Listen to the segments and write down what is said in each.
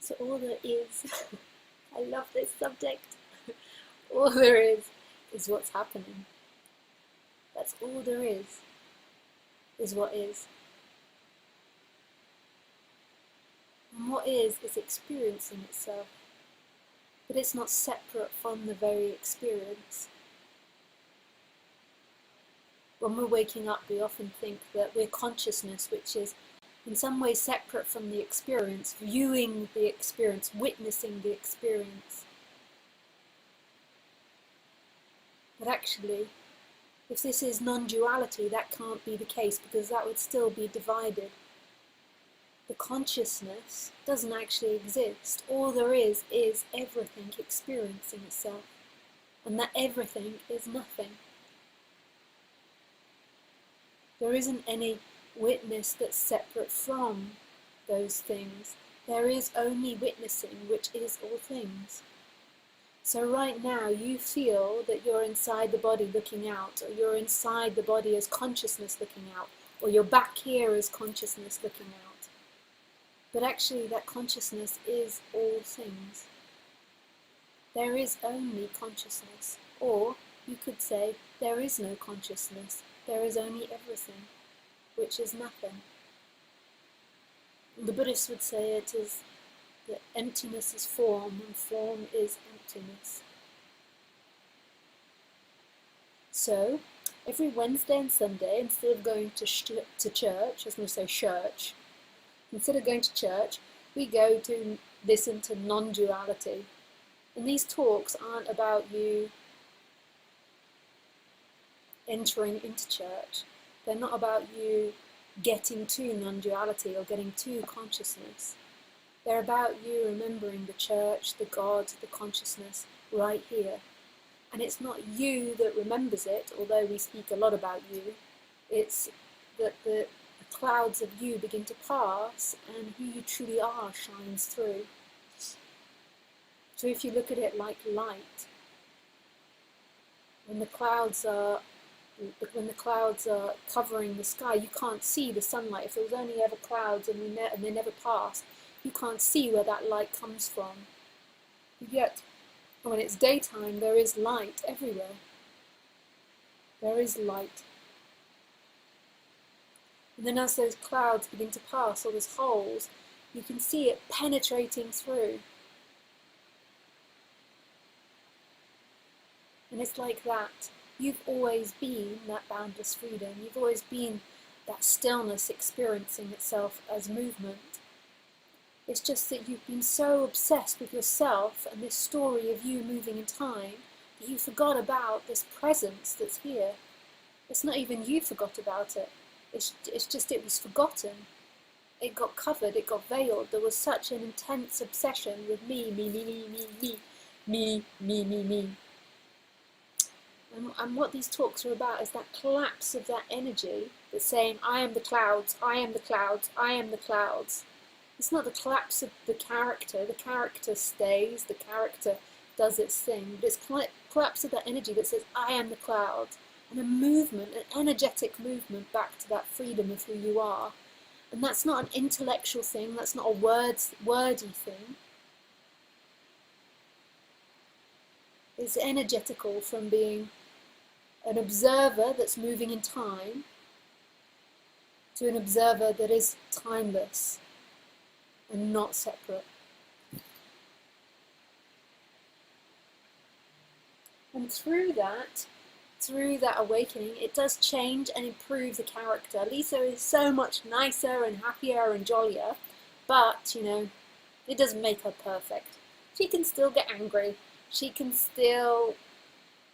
So all there is, I love this subject, all there is what's happening. That's all there is what is. And what is experiencing itself. But it's not separate from the very experience. When we're waking up, we often think that we're consciousness, which is in some way separate from the experience, viewing the experience, witnessing the experience. But actually, if this is non-duality, that can't be the case, because that would still be divided. The consciousness doesn't actually exist. All there is everything experiencing itself, and that everything is nothing. There isn't any witness that's separate from those things. There is only witnessing, which is all things. So right now you feel that you're inside the body looking out, or you're inside the body as consciousness looking out, or you're back here as consciousness looking out. But actually that consciousness is all things. There is only consciousness. Or you could say there is no consciousness. There is only everything, which is nothing. The Buddhists would say it is that emptiness is form, and form is emptiness. So, every Wednesday and Sunday, instead of going to church, I was going to say church, instead of going to church, we go to listen to non-duality. And these talks aren't about you entering into church. They're not about you getting to non-duality or getting to consciousness. They're about you remembering the church, the God, the consciousness right here. And it's not you that remembers it, although we speak a lot about you. It's that the clouds of you begin to pass and who you truly are shines through. So if you look at it like light, when the clouds are covering the sky, you can't see the sunlight. If there was only ever clouds and they never passed, you can't see where that light comes from. Yet, when it's daytime, there is light everywhere. There is light. And then as those clouds begin to pass, or those holes, you can see it penetrating through. And it's like that. You've always been that boundless freedom. You've always been that stillness experiencing itself as movement. It's just that you've been so obsessed with yourself and this story of you moving in time that you forgot about this presence that's here. It's not even you forgot about it. It's just it was forgotten. It got covered, it got veiled. There was such an intense obsession with me. And what these talks are about is that collapse of that energy that's saying, I am the clouds, I am the clouds, I am the clouds. It's not the collapse of the character stays, the character does its thing, but it's collapse of that energy that says, I am the clouds, and a movement, an energetic movement back to that freedom of who you are. And that's not an intellectual thing, that's not a wordy thing. It's energetical from being an observer that's moving in time to an observer that is timeless and not separate. And through that awakening, it does change and improve the character. Lisa is so much nicer and happier and jollier, but, it doesn't make her perfect. She can still get angry. She can still...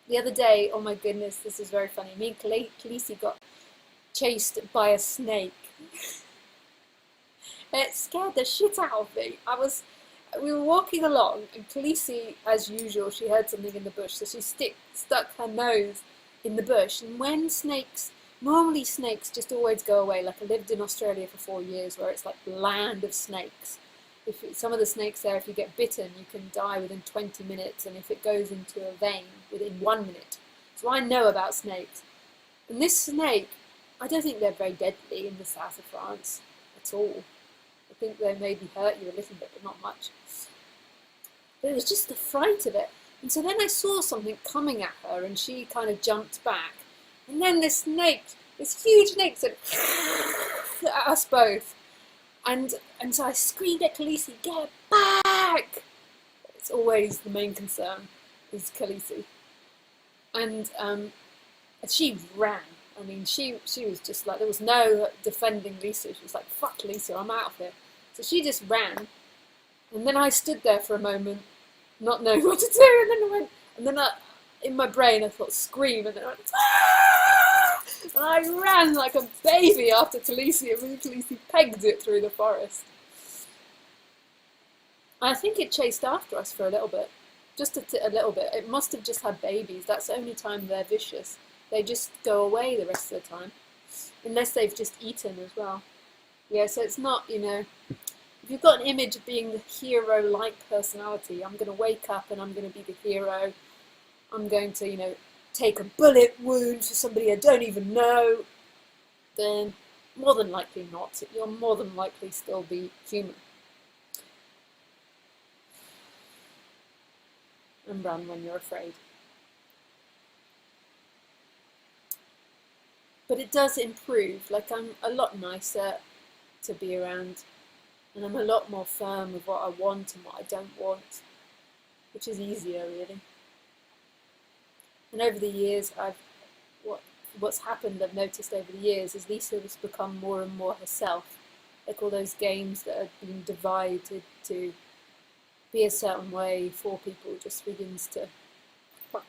The other day, oh my goodness, this is very funny. Me and Khaleesi got chased by a snake. It scared the shit out of me. We were walking along, and Khaleesi, as usual, she heard something in the bush, so she stuck her nose in the bush. And when normally snakes just always go away. Like I lived in Australia for 4 years, where it's like land of snakes. Some of the snakes there, if you get bitten, you can die within 20 minutes, and if it goes into a vein, within 1 minute. So I know about snakes. And this snake, I don't think they're very deadly in the south of France at all. I think they maybe hurt you a little bit, but not much. But it was just the fright of it. And so then I saw something coming at her, and she kind of jumped back. And then this snake, this huge snake, said at us both. And so I screamed at Khaleesi, "Get back!" It's always the main concern, is Khaleesi. And she ran. I mean, she was just like, there was no defending Lisa. She was like, "Fuck Lisa, I'm out of here." So she just ran. And then I stood there for a moment, not knowing what to do. And then I went, and then in my brain I thought, scream. And then I went, "Ah!" And I ran like a baby after Khaleesi, and Khaleesi pegged it through the forest. I think it chased after us for a little bit. Just a little bit. It must have just had babies. That's the only time they're vicious. They just go away the rest of the time. Unless they've just eaten as well. Yeah, so it's not, if you've got an image of being the hero-like personality, I'm going to wake up and I'm going to be the hero. I'm going to, take a bullet wound for somebody I don't even know. Then more than likely not. You'll more than likely still be human. And run when you're afraid. But it does improve. Like, I'm a lot nicer to be around, and I'm a lot more firm with what I want and what I don't want, which is easier, really. And over the years, what's happened, I've noticed over the years, is Lisa has become more and more herself. Like all those games that have been divided to be a certain way for people just begins to. But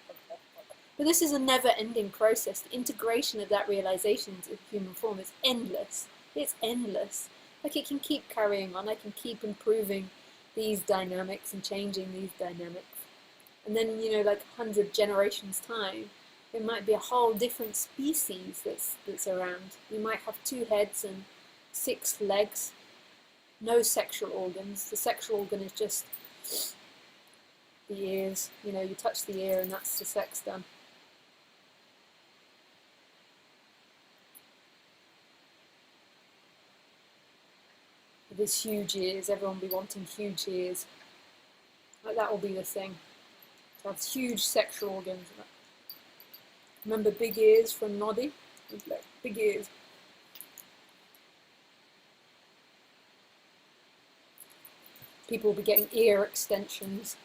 this is a never-ending process. The integration of that realization into human form is endless. It's endless. Like, it can keep carrying on. I can keep improving these dynamics and changing these dynamics. And then, like 100 generations time, it might be a whole different species that's around. You might have 2 heads and 6 legs. No sexual organs. The sexual organ is just the ears. You touch the ear and that's the sex done. There's huge ears. Everyone will be wanting huge ears. Like, that will be the thing. To have huge sexual organs. Remember big ears from Noddy? Like big ears. People will be getting ear extensions.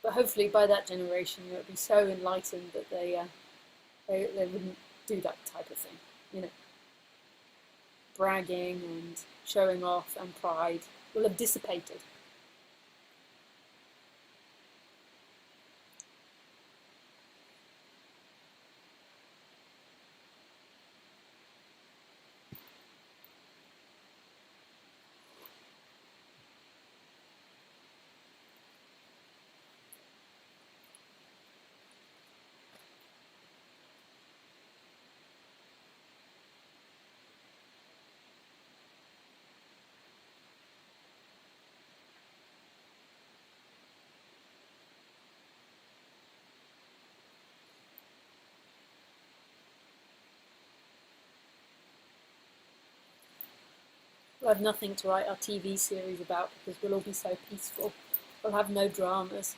But hopefully by that generation, it would be so enlightened that they wouldn't do that type of thing. Bragging and showing off and pride will have dissipated. We'll have nothing to write our TV series about because we'll all be so peaceful. We'll have no dramas.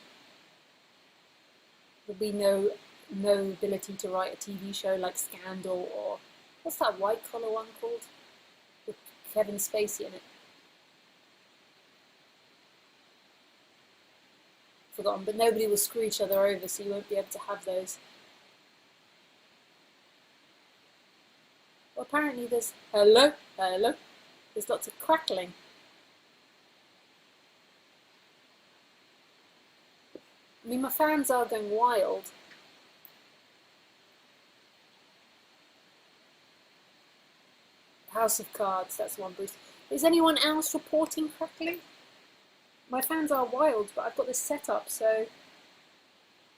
There'll be no ability to write a TV show like Scandal, or what's that white collar one called? With Kevin Spacey in it. Forgotten, but nobody will screw each other over, so you won't be able to have those. Well, apparently there's hello. There's lots of crackling. I mean, my fans are going wild. House of Cards, that's one, Bruce. Is anyone else reporting crackling? My fans are wild, but I've got this set up so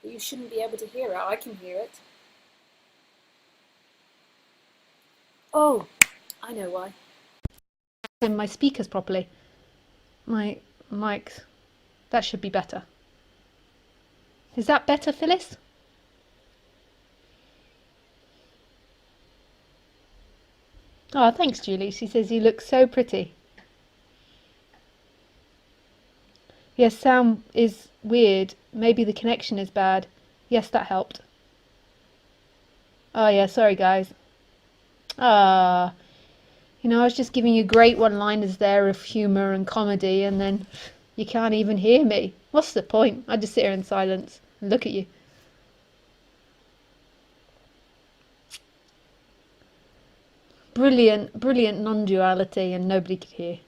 that you shouldn't be able to hear it. I can hear it. Oh, I know why. In my speakers properly. My mics. That should be better. Is that better, Phyllis? Oh, thanks, Julie. She says you look so pretty. Yes, sound is weird. Maybe the connection is bad. Yes, that helped. Oh, yeah, sorry, guys. Ah, I was just giving you great one-liners there of humour and comedy, and then you can't even hear me. What's the point? I just sit here in silence and look at you. Brilliant, brilliant non-duality, and nobody could hear.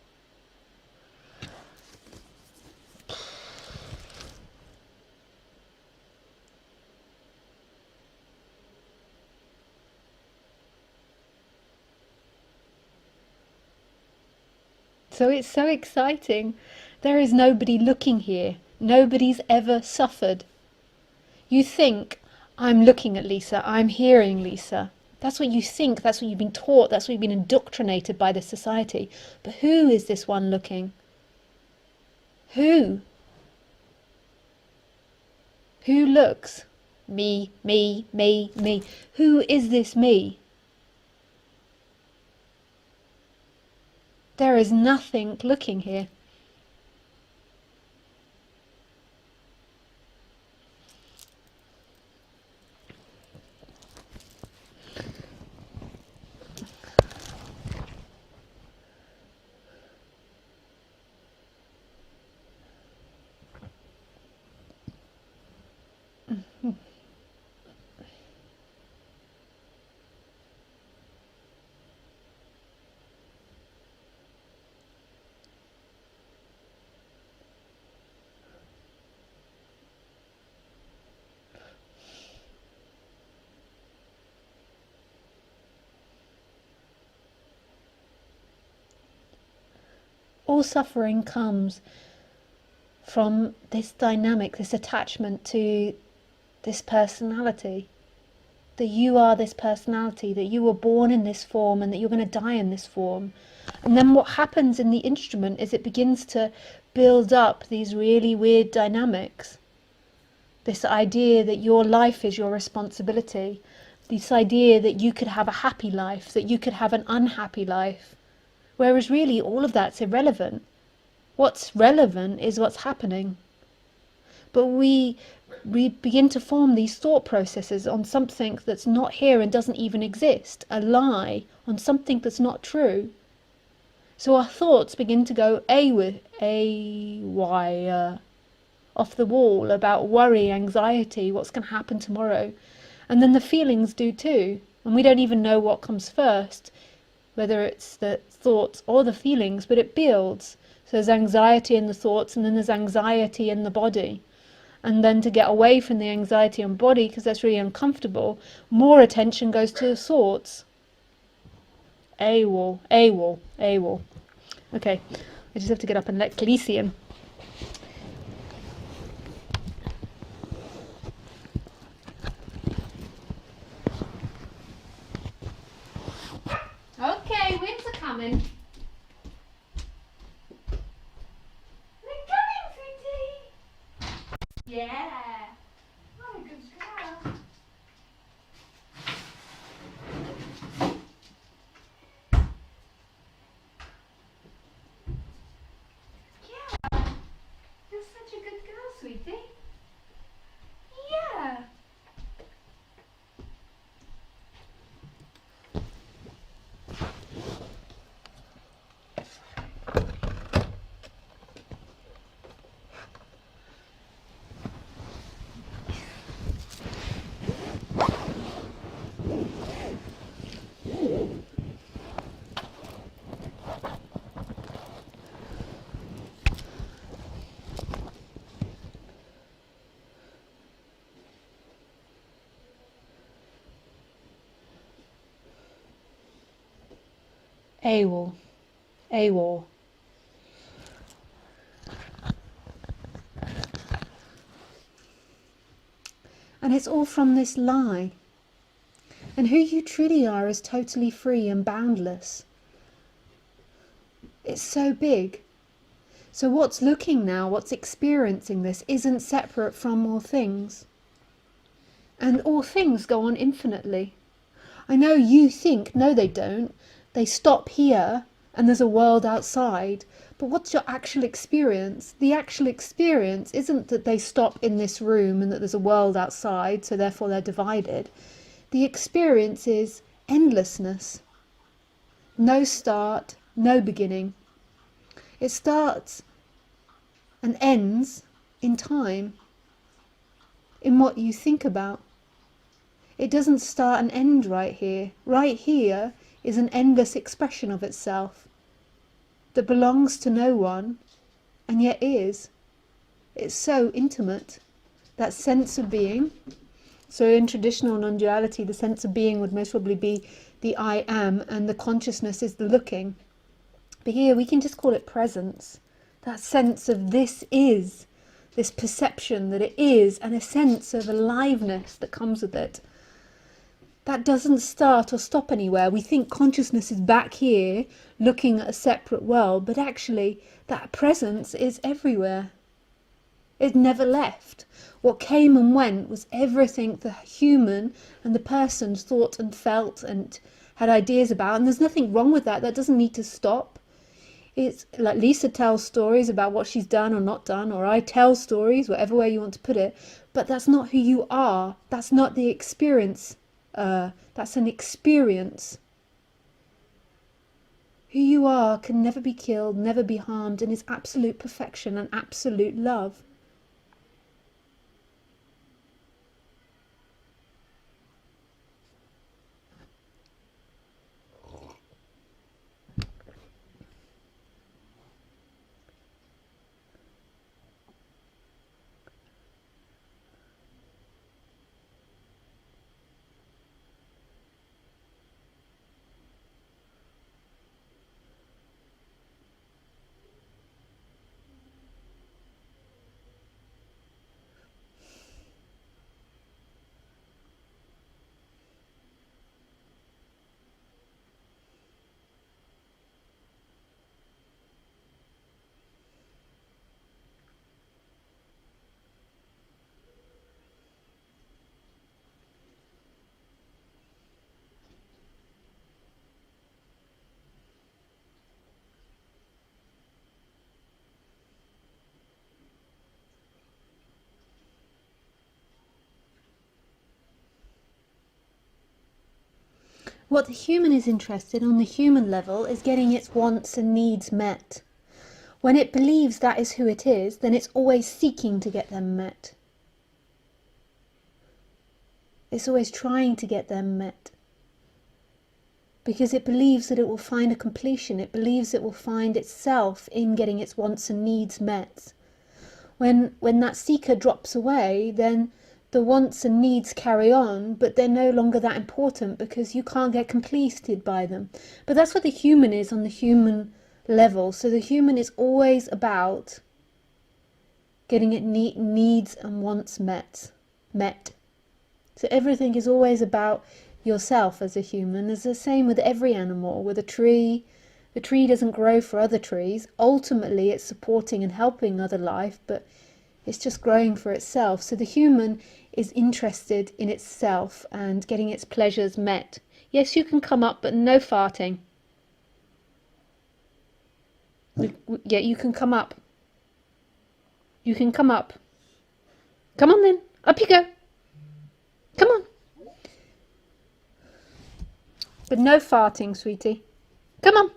So it's so exciting. There is nobody looking here. Nobody's ever suffered. You think, I'm looking at Lisa, I'm hearing Lisa. That's what you think, that's what you've been taught, that's what you've been indoctrinated by the society. But who is this one looking? Who? Who looks? Me, me, me, me. Who is this me? There is nothing looking here. All suffering comes from this dynamic, this attachment to this personality. That you are this personality, that you were born in this form and that you're going to die in this form. And then what happens in the instrument is it begins to build up these really weird dynamics. This idea that your life is your responsibility. This idea that you could have a happy life, that you could have an unhappy life. Whereas really all of that's irrelevant. What's relevant is what's happening. But we begin to form these thought processes on something that's not here and doesn't even exist, a lie on something that's not true. So our thoughts begin to go wire off the wall about worry, anxiety, what's going to happen tomorrow. And then the feelings do too. And we don't even know what comes first, whether it's the thoughts or the feelings, but it builds. So there's anxiety in the thoughts, and then there's anxiety in the body. And then to get away from the anxiety and body, because that's really uncomfortable, more attention goes to the thoughts. AWOL, AWOL, AWOL. Okay, I just have to get up and let Khaleesi in. Okay, winds are coming. They're coming, sweetie. Yeah. Oh, good girl. Yeah. You're such a good girl, sweetie. Yeah. AWOL. AWOL. And it's all from this lie. And who you truly are is totally free and boundless. It's so big. So what's looking now, what's experiencing this, isn't separate from all things. And all things go on infinitely. I know you think, no they don't, They stop here and there's a world outside. But what's your actual experience? The actual experience isn't that they stop in this room and that there's a world outside, so therefore they're divided. The experience is endlessness. No start, no beginning. It starts and ends in time, in what you think about. It doesn't start and end right here. Right here is an endless expression of itself that belongs to no one and yet is. It's so intimate, that sense of being. So in traditional non-duality, the sense of being would most probably be the I am, and the consciousness is the looking. But here we can just call it presence. That sense of this is, this perception that it is, and a sense of aliveness that comes with it. That doesn't start or stop anywhere. We think consciousness is back here looking at a separate world, but actually that presence is everywhere. It never left. What came and went was everything the human and the person thought and felt and had ideas about, and there's nothing wrong with that. That doesn't need to stop. It's like Lisa tells stories about what she's done or not done, or I tell stories, whatever way you want to put it, but that's not who you are. That's not the experience. That's an experience. Who you are can never be killed, never be harmed, and is absolute perfection and absolute love. What the human is interested in on the human level is getting its wants and needs met. When it believes that is who it is, then it's always seeking to get them met. It's always trying to get them met. Because it believes that it will find a completion. It believes it will find itself in getting its wants and needs met. When that seeker drops away, then the wants and needs carry on, but they're no longer that important because you can't get completed by them. But that's what the human is on the human level. So the human is always about getting its needs and wants met. So everything is always about yourself as a human. It's the same with every animal, with a tree. The tree doesn't grow for other trees. Ultimately, it's supporting and helping other life, but it's just growing for itself. So the human is interested in itself and getting its pleasures met. Yes, you can come up, but no farting. Yeah, you can come up. You can come up. Come on then. Up you go. Come on. But no farting, sweetie. Come on.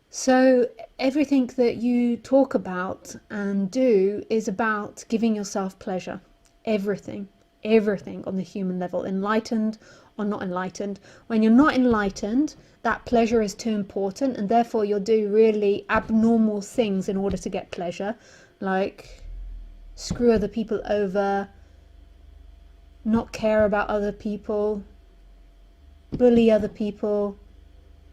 So everything that you talk about and do is about giving yourself pleasure. Everything on the human level, enlightened or not enlightened. When you're not enlightened, that pleasure is too important, and therefore you'll do really abnormal things in order to get pleasure, like screw other people over, not care about other people, bully other people,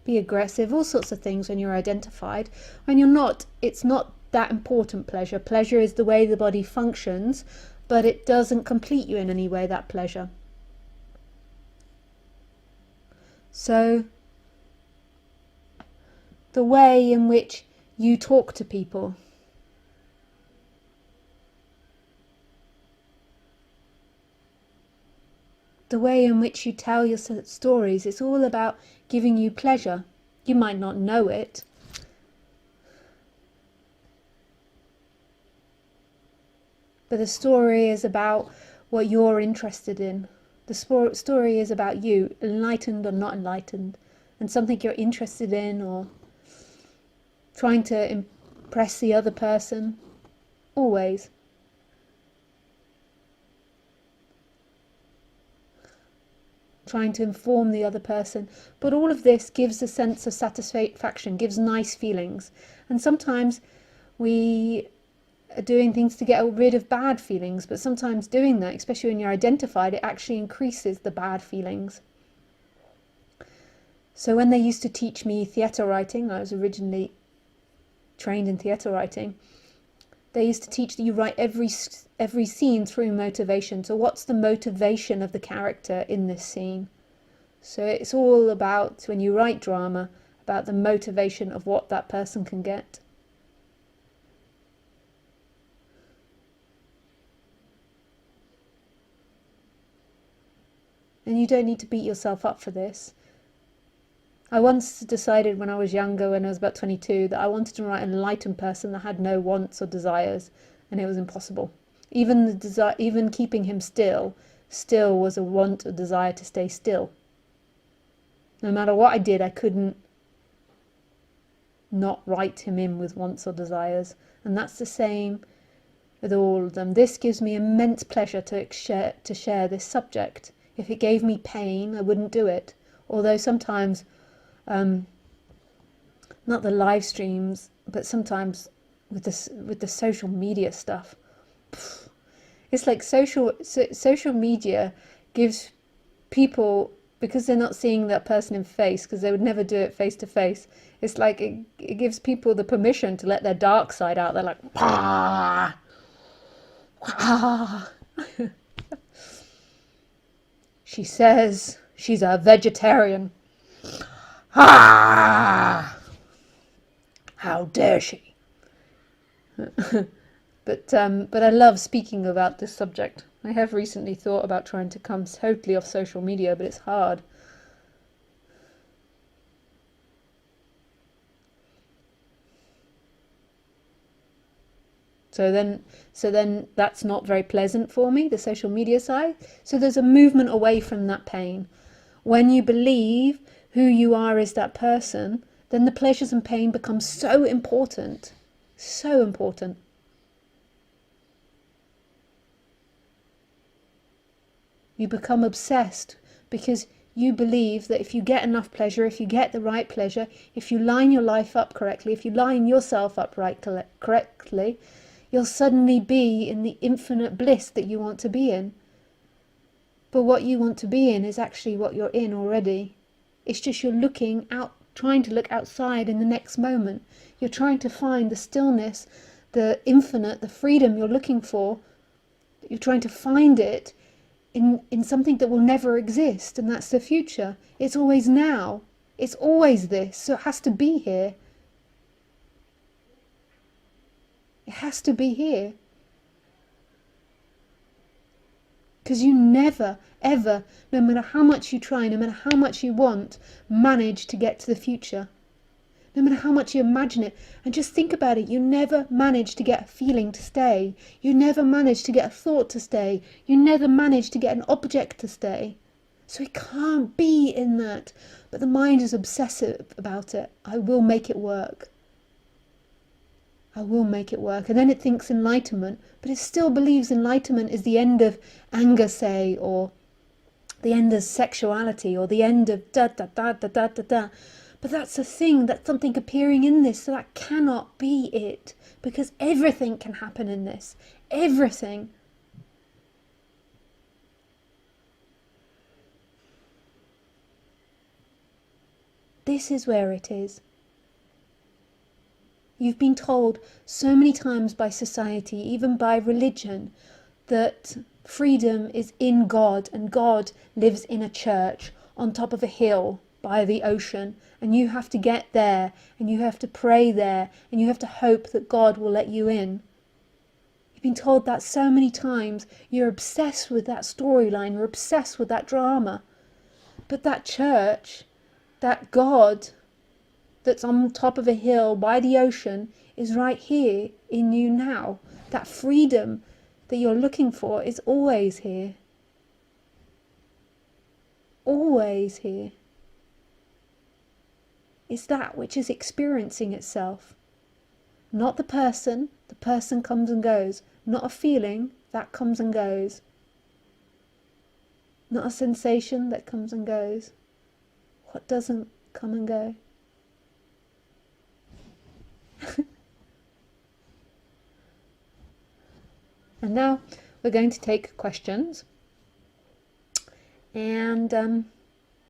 be aggressive, all sorts of things when you're identified. When you're not, it's not that important pleasure. Pleasure is the way the body functions, but it doesn't complete you in any way, that pleasure. So the way in which you talk to people. The way in which you tell your stories, it's all about giving you pleasure. You might not know it. But the story is about what you're interested in. The story is about you, enlightened or not enlightened, and something you're interested in, or trying to impress the other person. Always. Trying to inform the other person. But all of this gives a sense of satisfaction, gives nice feelings. And sometimes we are doing things to get rid of bad feelings, but sometimes doing that, especially when you're identified, it actually increases the bad feelings. So when they used to teach me theatre writing, I was originally trained in theatre writing, they used to teach that you write every scene through motivation. So what's the motivation of the character in this scene? So it's all about, when you write drama, about the motivation of what that person can get. And you don't need to beat yourself up for this. I once decided when I was younger, when I was about 22, that I wanted to write an enlightened person that had no wants or desires, and it was impossible. Even keeping him still was a want, a desire to stay still. No matter what I did, I couldn't not write him in with wants or desires. And that's the same with all of them. This gives me immense pleasure to share this subject. If it gave me pain, I wouldn't do it. Although sometimes, not the live streams, but sometimes with the social media stuff, it's like social media gives people, because they're not seeing that person in face, because they would never do it face to face, it's like it gives people the permission to let their dark side out. They're like, ah, ah. She says she's a vegetarian. Ah! How dare she? But I love speaking about this subject. I have recently thought about trying to come totally off social media, but it's hard. So then that's not very pleasant for me, the social media side. So there's a movement away from that pain. When you believe who you are is that person, then the pleasures and pain become so important. So important. You become obsessed because you believe that if you get enough pleasure, if you get the right pleasure, if you line your life up correctly, if you line yourself up correctly, you'll suddenly be in the infinite bliss that you want to be in. But what you want to be in is actually what you're in already. It's just you're looking out, trying to look outside in the next moment. You're trying to find the stillness, the infinite, the freedom you're looking for. You're trying to find it in something that will never exist, and that's the future. It's always now. It's always this, so it has to be here. It has to be here. Because you never, ever, no matter how much you try, no matter how much you want, manage to get to the future. No matter how much you imagine it. And just think about it. You never manage to get a feeling to stay. You never manage to get a thought to stay. You never manage to get an object to stay. So it can't be in that. But the mind is obsessive about it. I will make it work. I will make it work. And then it thinks enlightenment. But it still believes enlightenment is the end of anger, say, or the end of sexuality, or the end of da-da-da-da-da-da-da. But that's a thing, that's something appearing in this, so that cannot be it. Because everything can happen in this. Everything. This is where it is. You've been told so many times by society, even by religion, that freedom is in God, and God lives in a church on top of a hill. by the ocean, and you have to get there, and you have to pray there, and you have to hope that God will let you in. You've been told that so many times. You're obsessed with that storyline, you're obsessed with that drama. But that church, that God that's on top of a hill by the ocean is right here in you now. That freedom that you're looking for is always here. Always here. It's that which is experiencing itself. Not the person comes and goes. Not a feeling, that comes and goes. Not a sensation that comes and goes. What doesn't come and go? And now we're going to take questions. And